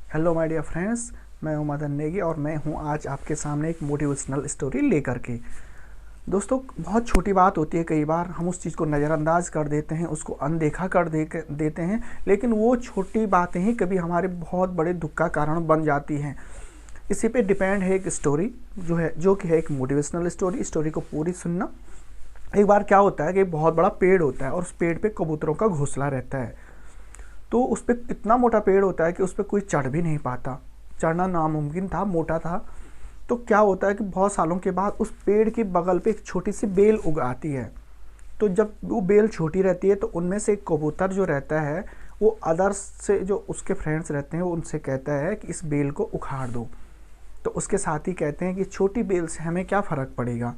Hello my dear friends, मैं हूं मदन नेगी और मैं हूं आज आपके सामने एक मोटिवेशनल स्टोरी लेकर के। दोस्तों, बहुत छोटी बात होती है, कई बार हम उस चीज़ को नज़रअंदाज कर देते हैं, उसको अनदेखा कर देते हैं, लेकिन वो छोटी बातें ही कभी हमारे बहुत बड़े दुख का कारण बन जाती हैं। इसी पे डिपेंड है एक स्टोरी जो कि है एक मोटिवेशनल स्टोरी को पूरी सुनना। एक बार क्या होता है कि एक बहुत बड़ा पेड़ होता है और उस पेड़ पे कबूतरों का घोंसला रहता है। तो उस पर इतना मोटा पेड़ होता है कि उस पर कोई चढ़ भी नहीं पाता, चढ़ना नामुमकिन था, मोटा था। तो क्या होता है कि बहुत सालों के बाद उस पेड़ के बगल पे एक छोटी सी बेल उग आती है। तो जब वो बेल छोटी रहती है तो उनमें से एक कबूतर जो रहता है वो अदर्स से जो उसके फ्रेंड्स रहते हैं वो उनसे कहता है कि इस बेल को उखाड़ दो। तो उसके साथी कहते हैं कि छोटी बेल से हमें क्या फ़र्क पड़ेगा।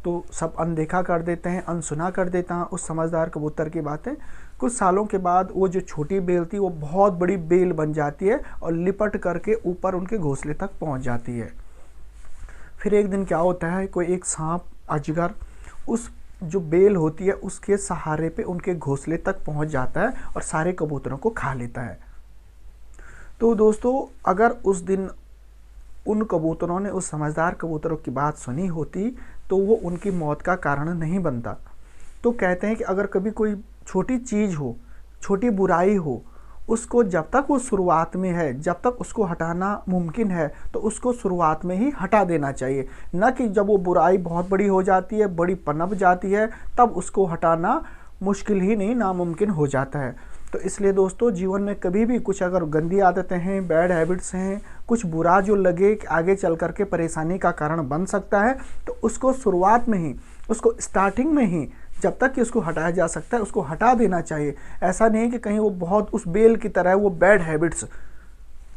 तो सब अनदेखा कर देते हैं, अनसुना कर देता है उस समझदार कबूतर की बातें। कुछ सालों के बाद वो जो छोटी बेल थी वो बहुत बड़ी बेल बन जाती है और लिपट करके ऊपर उनके घोंसले तक पहुंच जाती है। फिर एक दिन क्या होता है, कोई एक सांप अजगर उस जो बेल होती है उसके सहारे पे उनके घोंसले तक पहुंच जाता है और सारे कबूतरों को खा लेता है। तो दोस्तों, अगर उस दिन उन कबूतरों ने उस समझदार कबूतरों की बात सुनी होती तो वो उनकी मौत का कारण नहीं बनता। तो कहते हैं कि अगर कभी कोई छोटी चीज़ हो, छोटी बुराई हो, उसको जब तक वो शुरुआत में है, जब तक उसको हटाना मुमकिन है तो उसको शुरुआत में ही हटा देना चाहिए, न कि जब वो बुराई बहुत बड़ी हो जाती है, बड़ी पनप जाती है, तब उसको हटाना मुश्किल ही नहीं नामुमकिन हो जाता है। तो इसलिए दोस्तों, जीवन में कभी भी कुछ अगर गंदी आदतें हैं, बैड हैबिट्स हैं, कुछ बुरा जो लगे कि आगे चल करके परेशानी का कारण बन सकता है, तो उसको शुरुआत में ही, उसको स्टार्टिंग में ही, जब तक कि उसको हटाया जा सकता है उसको हटा देना चाहिए। ऐसा नहीं कि कहीं वो बहुत उस बेल की तरह वो बैड हैबिट्स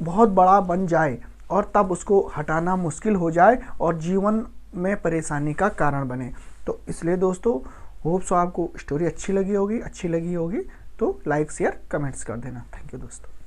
बहुत बड़ा बन जाए और तब उसको हटाना मुश्किल हो जाए और जीवन में परेशानी का कारण बने। तो इसलिए दोस्तों, होप सो आपको स्टोरी अच्छी लगी होगी तो लाइक शेयर कमेंट्स कर देना। थैंक यू दोस्तों।